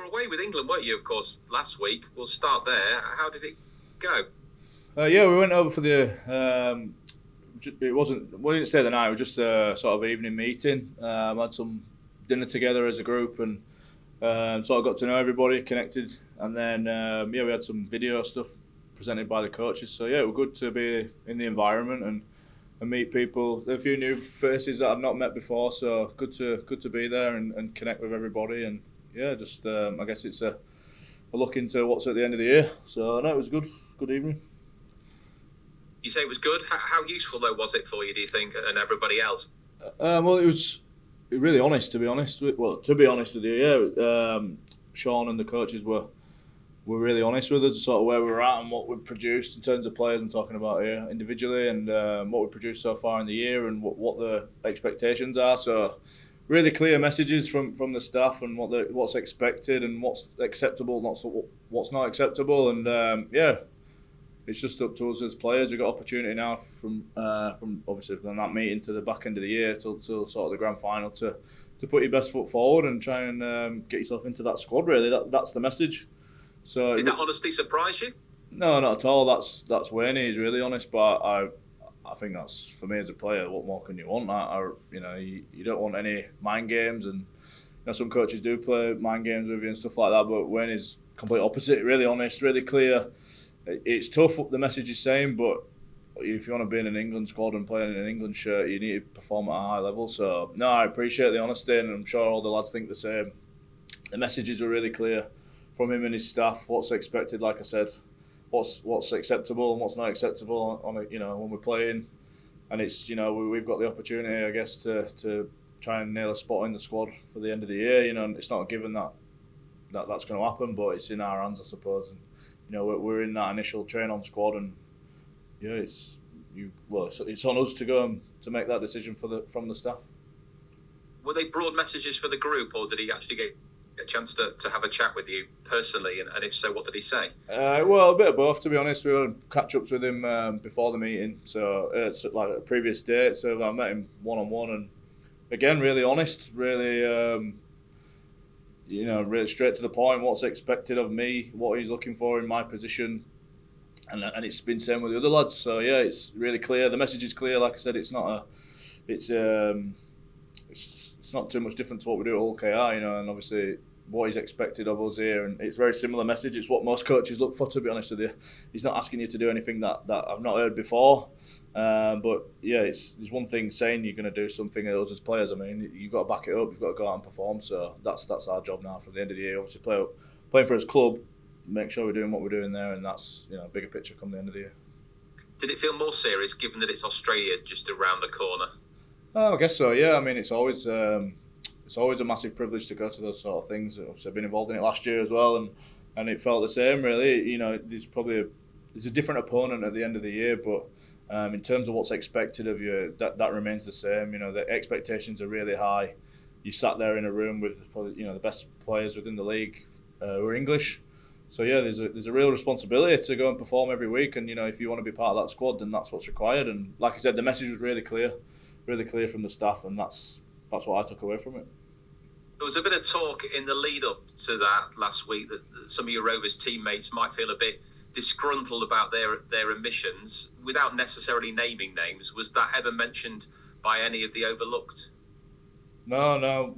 away with England, weren't you, of course, last week? We'll start there. How did it go? Yeah, we went over for the. We didn't stay the night. It was just a sort of evening meeting. Had some dinner together as a group and sort of got to know everybody, connected, and then we had some video stuff presented by the coaches. So yeah, it was good to be in the environment and meet people. A few new faces that I've not met before, so good to be there and connect with everybody. And yeah, just I guess it's a look into what's at the end of the year. So no, it was good evening. You say it was good. How useful though was it for you, do you think, and everybody else? Well, it was really honest, to be honest. Well, to be honest with you, yeah. Sean and the coaches were really honest with us, sort of where we're at and what we've produced in terms of players. I'm talking about here individually and what we've produced so far in the year and what the expectations are. So really clear messages from the staff and what's expected and what's acceptable, what's not acceptable. And it's just up to us as players. We've got opportunity now from obviously from that meeting to the back end of the year till sort of the grand final to put your best foot forward and try and get yourself into that squad. Really, that's the message. So did that honesty surprise you? No, not at all. That's Wayne. He's really honest, but I think that's, for me as a player, what more can you want? You don't want any mind games, and some coaches do play mind games with you and stuff like that. But Wayne is complete opposite. Really honest, really clear. It's tough what the message is saying, but if you want to be in an England squad and play in an England shirt, you need to perform at a high level. So no, I appreciate the honesty, and I'm sure all the lads think the same. The messages are really clear from him and his staff. What's expected, like I said, what's acceptable and what's not acceptable when we're playing, and it's we've got the opportunity, I guess, to try and nail a spot in the squad for the end of the year. It's not a given that's going to happen, but it's in our hands, I suppose. And, we're in that initial train-on squad, and it's on us to go and to make that decision from the staff. Were they broad messages for the group, or did he actually get a chance to have a chat with you personally? And if so, what did he say? Well, a bit of both, to be honest. We had catch-ups with him before the meeting, so it's like a previous date. So I met him one-on-one, and again, really honest, really. Really straight to the point, what's expected of me, what he's looking for in my position, and it's been same with the other lads. So yeah, it's really clear. The message is clear. Like I said, it's not too much different to what we do at Hull KR, and obviously what he's expected of us here, and it's a very similar message. It's what most coaches look for, to be honest with you. He's not asking you to do anything that I've not heard before. But yeah, there's one thing saying you're going to do something else as players. I mean, you've got to back it up. You've got to go out and perform. So that's our job now for the end of the year. Obviously, playing for his club, make sure we're doing what we're doing there, and that's bigger picture come the end of the year. Did it feel more serious given that it's Australia just around the corner? Oh, I guess so. Yeah, I mean, it's always a massive privilege to go to those sort of things. Obviously, I've been involved in it last year as well, and it felt the same. Really, there's a different opponent at the end of the year, but. In terms of what's expected of you, that remains the same. The expectations are really high. You sat there in a room with probably the best players within the league who are English. So yeah, there's a real responsibility to go and perform every week. And if you want to be part of that squad, then that's what's required. And like I said, the message was really clear from the staff, and that's what I took away from it. There was a bit of talk in the lead up to that last week that some of your Rovers teammates might feel a bit disgruntled about their omissions without necessarily naming names. Was that ever mentioned by any of the overlooked? No.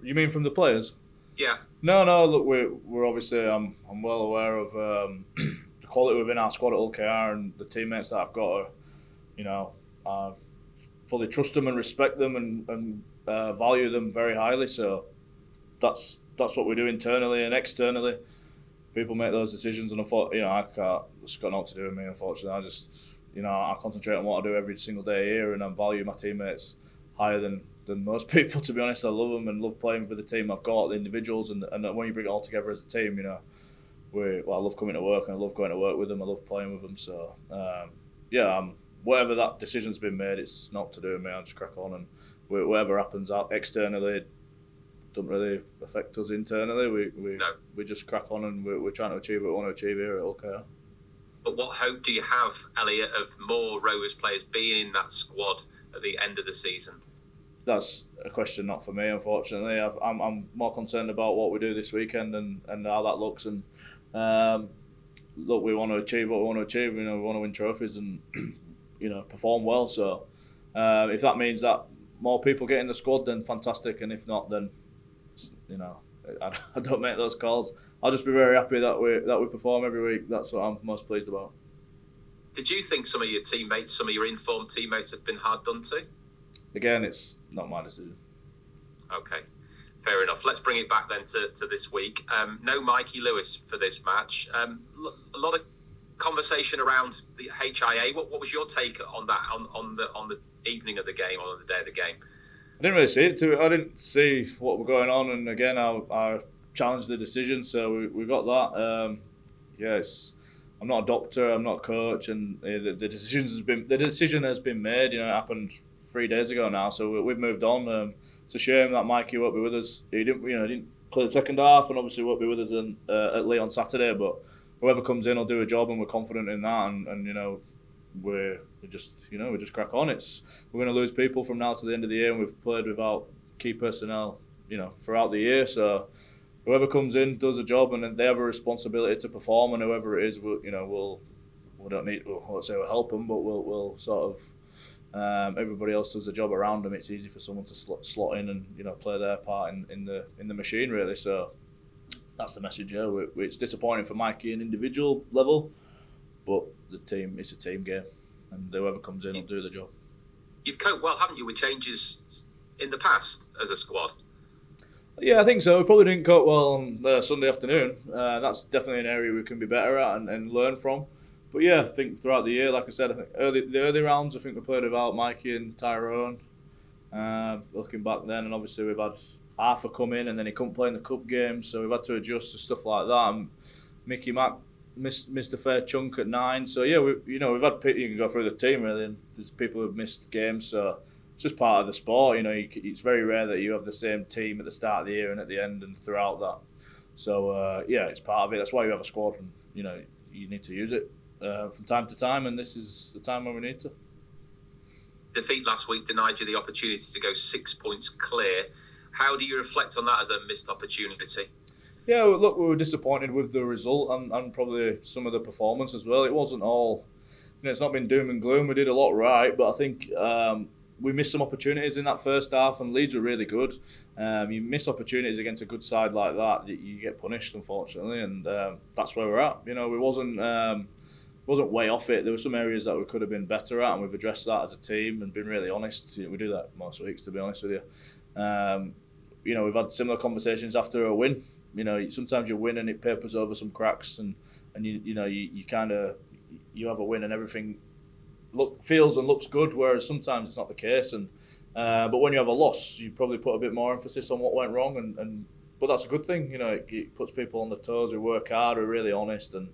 You mean from the players? Yeah. No. Look, we're obviously. I'm well aware of the quality within our squad at Hull KR, and the teammates that I've got are, I fully trust them and respect them and value them very highly. So that's what we do internally and externally. People make those decisions, and I thought, I can't. It's got nothing to do with me, unfortunately. I just, I concentrate on what I do every single day here, and I value my teammates higher than most people. To be honest, I love them and love playing for the team I've got, the individuals, and when you bring it all together as a team, I love coming to work and I love going to work with them. I love playing with them. So, whatever that decision's been made, it's not to do with me. I just crack on, and whatever happens out externally doesn't really affect us internally. We just crack on, and we're trying to achieve what we want to achieve here at Hull KR. But what hope do you have, Elliot, of more Rovers players being in that squad at the end of the season? that's a question not for me, unfortunately. I'm more concerned about what we do this weekend and how that looks. And look, we want to achieve what we want to achieve. We want to win trophies and perform well. So if that means that more people get in the squad, then fantastic. And if not, then I don't make those calls. I'll just be very happy that we perform every week. That's what I'm most pleased about. Did you think some of your teammates, some of your informed teammates, have been hard done to? Again, it's not my decision. Okay, fair enough. Let's bring it back then to this week. No Mikey Lewis for this match. A lot of conversation around the HIA. What was your take on that on the evening of the game, on the day of the game? I didn't really see it. I didn't see what was going on, and again, I challenged the decision, so we got that. I'm not a doctor, I'm not a coach, and the decision has been made. It happened 3 days ago now, so we've moved on. It's a shame that Mikey won't be with us. He didn't play the second half, and obviously won't be with us at Leigh on Saturday. But whoever comes in will do a job, and we're confident in that. And we just crack on. We're going to lose people from now to the end of the year, and we've played without key personnel, throughout the year. So whoever comes in does a job, and they have a responsibility to perform. And whoever it is, we'll help them, but we'll sort of. Everybody else does the job around them. It's easy for someone to slot in and play their part in the machine, really. So that's the message. Yeah, it's disappointing for Mikey at an individual level, but it's a team game, and whoever comes in will do the job. You've coped well, haven't you, with changes in the past as a squad? Yeah, I think so. We probably didn't cope well on Sunday afternoon. That's definitely an area we can be better at and learn from. But yeah, I think throughout the year, like I said, I think the early rounds, I think we played without Mikey and Tyrone. Looking back then, and obviously we've had Arthur come in, and then he couldn't play in the cup games, so we've had to adjust to stuff like that. And Mickey Mack missed a fair chunk at 9. So yeah, we've had, you can go through the team really, and there's people who've missed games. So it's just part of the sport. It's very rare that you have the same team at the start of the year and at the end and throughout that. So it's part of it. That's why you have a squad, and you need to use it from time to time, and this is the time when we need to. Defeat last week denied you the opportunity to go 6 points clear. How do you reflect on that as a missed opportunity? Yeah, look, we were disappointed with the result and probably some of the performance as well. It wasn't all, it's not been doom and gloom. We did a lot right, but I think we missed some opportunities in that first half, and Leeds were really good. You miss opportunities against a good side like that, you get punished, unfortunately, and that's where we're at. We wasn't way off it. There were some areas that we could have been better at, and we've addressed that as a team and been really honest. We do that most weeks, to be honest with you. We've had similar conversations after a win. Sometimes you win and it papers over some cracks, and you kind of have a win and everything feels and looks good, whereas sometimes it's not the case. And but when you have a loss, you probably put a bit more emphasis on what went wrong, but that's a good thing. It puts people on their toes. We work hard. We're really honest, and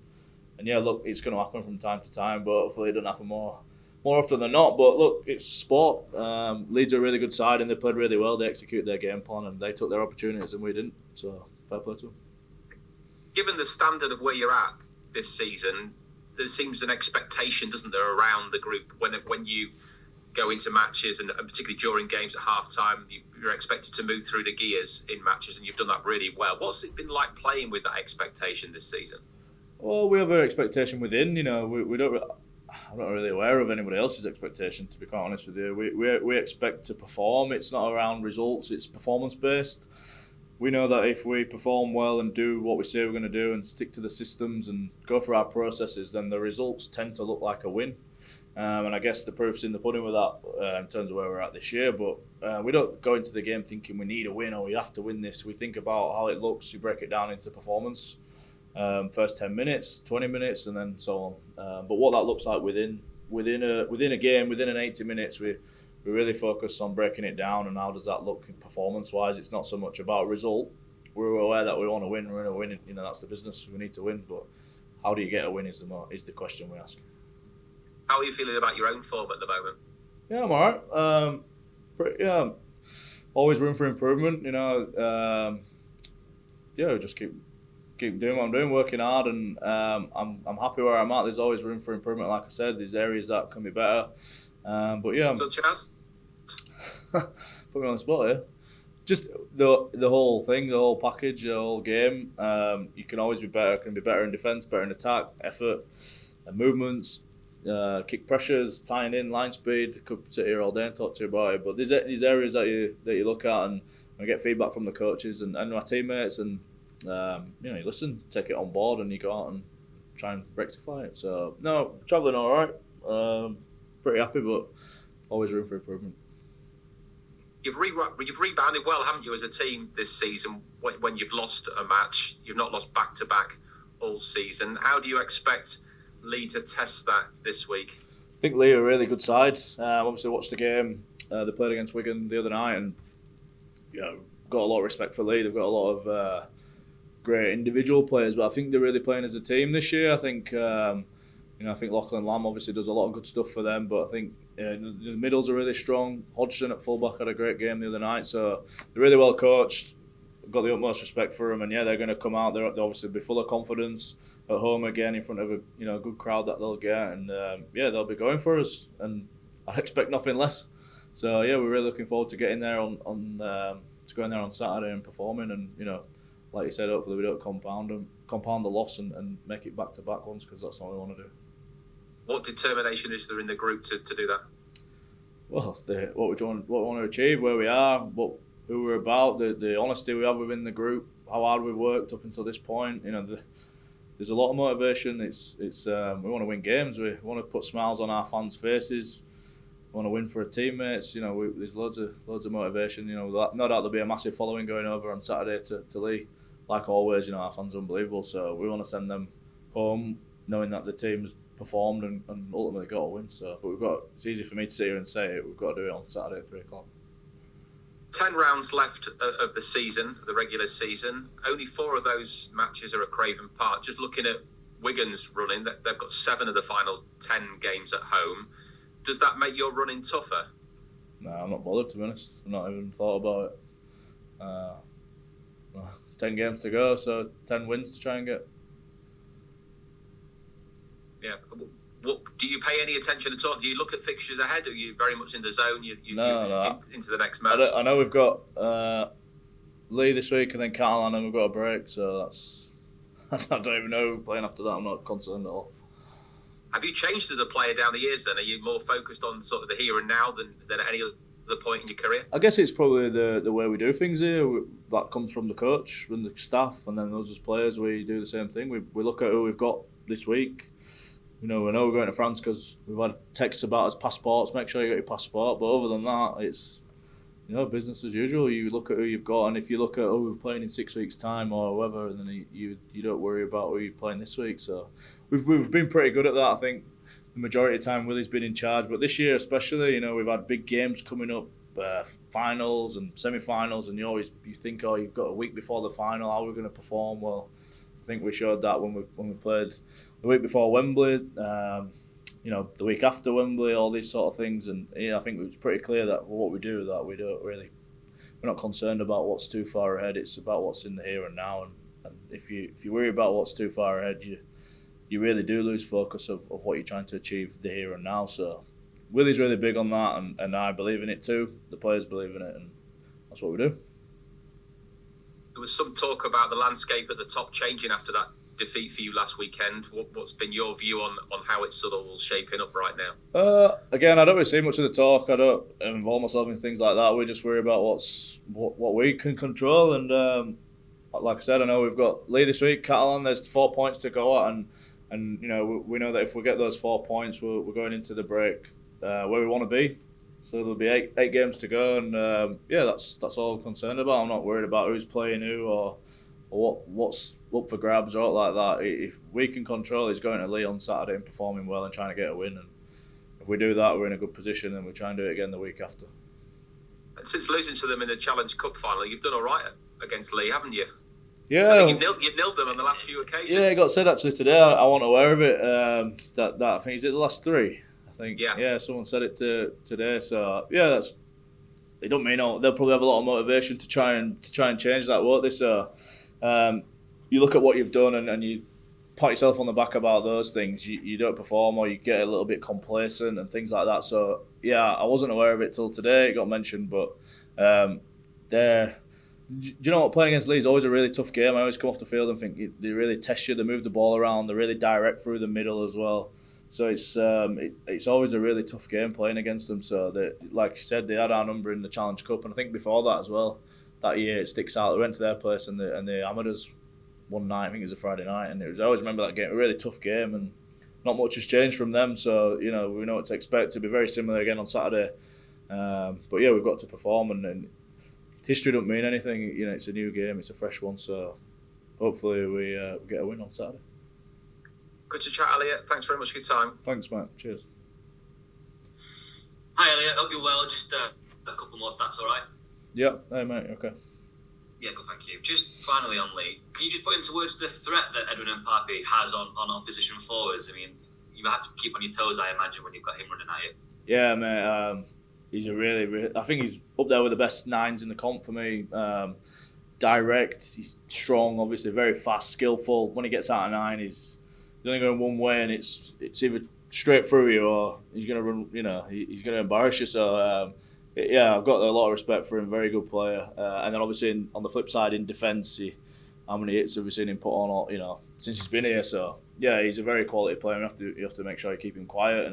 yeah, look, it's going to happen from time to time, but hopefully it doesn't happen more often than not. But look, it's sport. Leeds are a really good side, and they played really well. They executed their game plan, and they took their opportunities, and we didn't. So fair play to them. Given the standard of where you're at this season, there seems an expectation, doesn't there, around the group when you go into matches, and particularly during games at half-time, you're expected to move through the gears in matches, and you've done that really well. What's it been like playing with that expectation this season? Well, we have an expectation within. We don't. I'm not really aware of anybody else's expectation, to be quite honest with you. We expect to perform. It's not around results. It's performance based. We know that if we perform well and do what we say we're going to do and stick to the systems and go through our processes, then the results tend to look like a win. And I guess the proof's in the pudding with that in terms of where we're at this year. But we don't go into the game thinking we need a win or we have to win this. We think about how it looks. You break it down into performance. First 10 minutes, 20 minutes, and then so on. But what that looks like within a game, within an 80 minutes, we really focus on breaking it down and how does that look performance-wise. It's not so much about result. We're aware that we want to win. We're going to win. That's the business. We need to win. But how do you get a win is the question we ask. How are you feeling about your own form at the moment? Yeah, I'm alright. Always room for improvement. Just keep doing what I'm doing, working hard, and I'm happy where I'm at. There's always room for improvement, like I said. There's areas that can be better, but yeah. Such as? put me on the spot here. Just the whole thing, the whole package, the whole game. You can always be better. Can be better in defence, better in attack, effort, and movements, kick pressures, tying in, line speed. Could sit here all day and talk to you about it. But these areas that you look at and get feedback from the coaches and my teammates, and you listen, take it on board, and you go out and try and rectify it. So no, travelling all right. Pretty happy, but always room for improvement. You've rebounded well, haven't you, as a team this season? When you've lost a match, you've not lost back-to-back all season. How do you expect Leigh to test that this week? I think Leigh are a really good side. Obviously, watched the game. They played against Wigan the other night, and got a lot of respect for Leigh. They've got a lot of great individual players, but I think they're really playing as a team this year. I think I think Lachlan Lamb obviously does a lot of good stuff for them, but I think the middles are really strong. Hodgson at fullback had a great game the other night, so they're really well coached. I've got the utmost respect for them, and they're going to come out. They'll obviously be full of confidence at home again in front of a good crowd that they'll get, and they'll be going for us, and I expect nothing less. So we're really looking forward to getting there to going there on Saturday and performing, and like you said, hopefully we don't compound the loss and make it back to back ones, because that's what we want to do. What determination is there in the group to do that? Well, what we want to achieve, where we are, who we're about, the honesty we have within the group, how hard we've worked up until this point. There's a lot of motivation. It's we want to win games. We want to put smiles on our fans' faces. We want to win for our teammates. There's loads of motivation. No doubt there'll be a massive following going over on Saturday to Leigh. Like always, our fans are unbelievable. So we want to send them home knowing that the team's performed and ultimately got a win. So, but it's easy for me to sit here and say it. We've got to do it on Saturday at 3:00. 10 rounds left of the season, the regular season. Only 4 of those matches are at Craven Park. Just looking at Wigan's running, they've got 7 of the final 10 games at home. Does that make your running tougher? No, I'm not bothered, to be honest. I've not even thought about it. 10 games to go, so 10 wins to try and get. Yeah. What do you pay any attention at all? Do you look at fixtures ahead? Or are you very much in the zone? No. Into the next match? I know we've got Leigh this week and then Catalan, and we've got a break, so that's. I don't even know who's playing after that. I'm not concerned at all. Have you changed as a player down the years then? Are you more focused on sort of the here and now than at any other point in your career? I guess it's probably the way we do things here. That comes from the coach, from the staff, and then those as players, we do the same thing. We look at who we've got this week. We know we're going to France because we've had texts about us passports. Make sure you got your passport. But other than that, it's business as usual. You look at who you've got, and if you look at who we're playing in 6 weeks' time or whatever, then you don't worry about who you're playing this week. So we've been pretty good at that. I think the majority of the time Willie's been in charge, but this year especially, we've had big games coming up, finals and semi-finals, and you think, you've got a week before the final, how are we going to perform? Well, I think we showed that when we played the week before Wembley, the week after Wembley, all these sort of things, and I think it was pretty clear that what we do, that we're not concerned about what's too far ahead. It's about what's in the here and now, and if you worry about what's too far ahead, you really do lose focus of what you're trying to achieve the here and now. So Willie's really big on that, and I believe in it too. The players believe in it, and that's what we do. There was some talk about the landscape at the top changing after that defeat for you last weekend. What's been your view on how it's sort of all shaping up right now? Again, I don't really see much of the talk. I don't involve myself in things like that. We just worry about what we can control. And like I said, I know we've got Leigh this week, Catalan. There's 4 points to go at, and we know that if we get those 4 points, we're going into the break where we want to be. So there'll be eight games to go, and that's all I'm concerned about. I'm not worried about who's playing who or what's up for grabs or all like that. If we can control is going to Leigh on Saturday and performing well and trying to get a win, and if we do that, we're in a good position, and we try and do it again the week after. And since losing to them in the Challenge Cup final, you've done all right against Leigh, haven't you? Yeah, I think you've nilled them on the last few occasions. Yeah, it got said actually today. I wasn't aware of it. That I think is it the last 3. I think. Yeah. Someone said it today. So that's. They don't mean they'll probably have a lot of motivation to try and change that, won't they? So. You look at what you've done and you pat yourself on the back about those things. You don't perform, or you get a little bit complacent and things like that. So I wasn't aware of it till today. It got mentioned, but Do you know what? Playing against Leigh is always a really tough game. I always come off the field and think they really test you. They move the ball around. They're really direct through the middle as well. So it's always a really tough game playing against them. So like you said, they had our number in the Challenge Cup, and I think before that as well. That year it sticks out. We went to their place and the amateurs one night. I think it was a Friday night, and I always remember that game. A really tough game, and not much has changed from them. So we know what to expect. To be very similar again on Saturday. But yeah, we've got to perform, and history don't mean anything. It's a new game. It's a fresh one. So hopefully we get a win on Saturday. Good to chat, Elliot. Thanks very much for your time. Thanks, mate. Cheers. Hi, Elliot. Hope you're well. Just a couple more, if that's all right. Yeah. Hey, mate. Okay. Yeah, good. Thank you. Just finally on Leigh, can you just put into words the threat that Edwin Mpapi has on opposition forwards? I mean, you have to keep on your toes, I imagine, when you've got him running at you. Yeah, mate. He's a really. I think he's up there with the best nines in the comp for me. Direct. He's strong. Obviously, very fast, skillful. When he gets out of nine, he's only going one way, and it's either straight through you or he's going to run. He's going to embarrass you. So yeah, I've got a lot of respect for him. Very good player. And then obviously on the flip side in defence, how many hits have we seen him put on? Since he's been here. So yeah, he's a very quality player. You have to make sure you keep him quiet,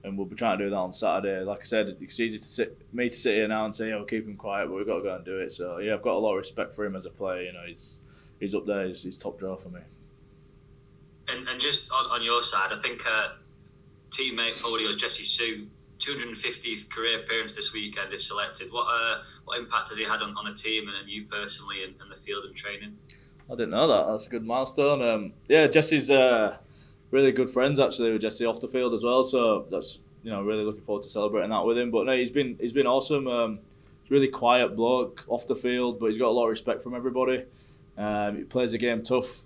and we'll be trying to do that on Saturday. Like I said, it's easy to sit here now and say, "Oh, keep him quiet," but we've got to go and do it. So yeah, I've got a lot of respect for him as a player. He's up there. He's top draw for me. And just on your side, I think teammate forward yours, Jesse Sue, 250th career appearance this weekend if selected. What impact has he had on the team and you personally and the field and training? I didn't know that. That's a good milestone. Yeah, Jesse's really good friends actually with Jesse off the field as well. So that's really looking forward to celebrating that with him. But no, he's been awesome. He's a really quiet bloke off the field, but he's got a lot of respect from everybody. He plays the game tough.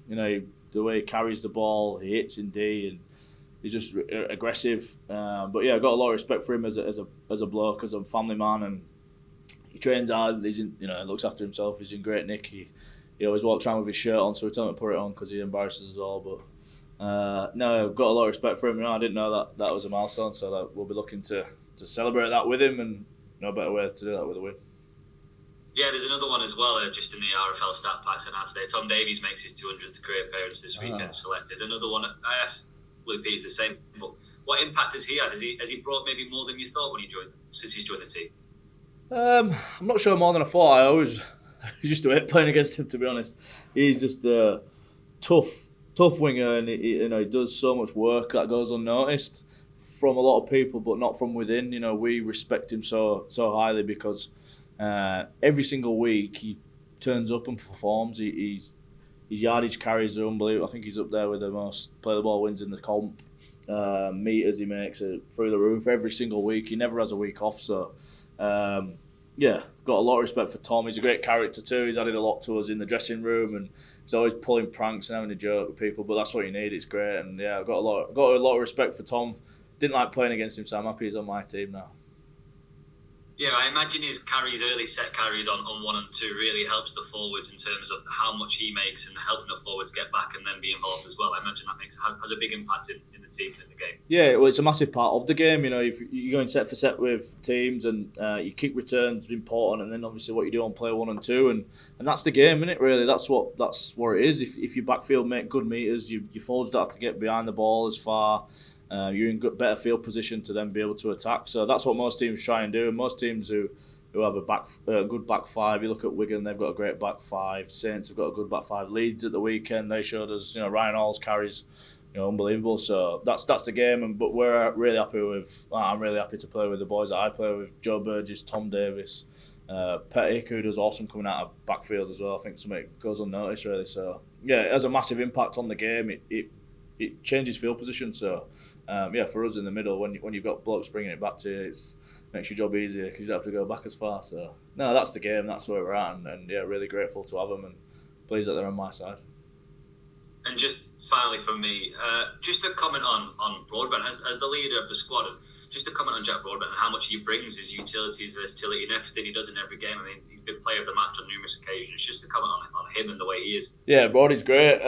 The way he carries the ball, he hits in D, and he's just aggressive. But yeah, I've got a lot of respect for him as a bloke, as a family man, and he trains hard. He's looks after himself. He's in great nick. He always walks around with his shirt on, so we tell him to put it on because he embarrasses us all. But no, I've got a lot of respect for him. I didn't know that was a milestone, so that we'll be looking to celebrate that with him, and no better way to do that with a win. Yeah, there's another one as well, just in the RFL stat packs announced today. Tom Davies makes his 200th career appearance this weekend, selected. Another one, I asked Willie Peters the same, but what impact has he had? Has he brought maybe more than you thought since he's joined the team? I'm not sure more than I thought. I always used to hate playing against him, to be honest. He's just a tough winger, and he does so much work that goes unnoticed from a lot of people, but not from within. We respect him so highly because every single week he turns up and performs. His yardage carries are unbelievable. I think he's up there with the most play the ball wins in the comp. Meters he makes are through the roof every single week. He never has a week off. So yeah, got a lot of respect for Tom. He's a great character too. He's added a lot to us in the dressing room, and he's always pulling pranks and having a joke with people. But that's what you need. It's great, and yeah, I've got a lot of respect for Tom. Didn't like playing against him, so I'm happy he's on my team now. Yeah, I imagine his early set carries on 1 and 2 really helps the forwards in terms of how much he makes and helping the forwards get back and then be involved as well. I imagine that has a big impact in the team and in the game. Yeah, well, it's a massive part of the game. If you're going set for set with teams and your kick returns is important, and then obviously what you do on play 1 and 2, and that's the game, isn't it? Really, that's what it is. If your backfield make good meters, your forwards don't have to get behind the ball as far. You're in better field position to then be able to attack. So that's what most teams try and do. And most teams who have a good back five, you look at Wigan, they've got a great back five. Saints have got a good back five. Leeds at the weekend, they showed us, Ryan Hall's carries, unbelievable. So that's the game. But we're really happy with. I'm really happy to play with the boys that I play with: Joe Burgess, Tom Davis, Peta Hiku does awesome coming out of backfield as well. I think something goes unnoticed really. So yeah, it has a massive impact on the game. It changes field position. So. For us in the middle, when you've got blokes bringing it back to you, it makes your job easier because you don't have to go back as far. So, no, that's the game. That's where we're at. And yeah, really grateful to have them and pleased that they're on my side. And just finally from me, just a comment on Broadbent, as the leader of the squad, just a comment on Jack Broadbent and how much he brings, his utility, his versatility, and everything he does in every game. I mean, he's been player of the match on numerous occasions. Just a comment on him and the way he is. Yeah, Brody's great.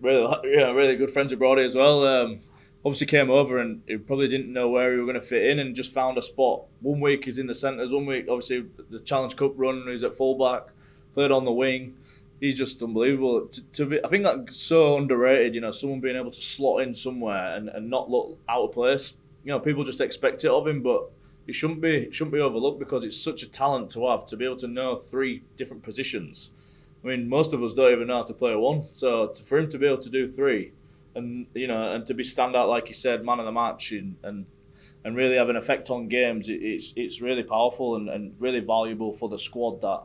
Really good friends with Brody as well. obviously came over and he probably didn't know where he was going to fit in and just found a spot. 1 week he's in the centres, 1 week obviously the Challenge Cup run he's at fullback, played on the wing. He's just unbelievable. To be, I think that's so underrated. Someone being able to slot in somewhere and not look out of place. People just expect it of him, but it shouldn't be overlooked because it's such a talent to have to be able to know 3 different positions. I mean, most of us don't even know how to play one. So for him to be able to do 3, and and to be stand out like you said, man of the match, and really have an effect on games, it's really powerful and really valuable for the squad that.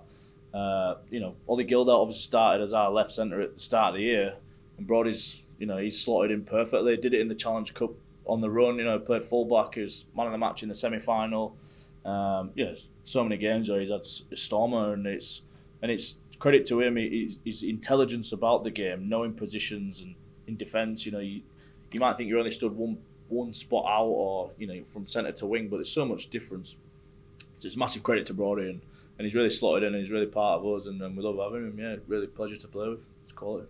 Ollie Gilder obviously started as our left centre at the start of the year, and Brody's, he's slotted in perfectly. Did it in the Challenge Cup on the run. Played fullback. He was man of the match in the semi-final. So many games where he's had a stormer, and it's credit to him. His intelligence about the game, knowing positions and in defence. You might think you're only stood one spot out, or from centre to wing, but there's so much difference. So it's massive credit to Brody and he's really slotted in and he's really part of us and we love having him. Yeah, really pleasure to play with. It's quality.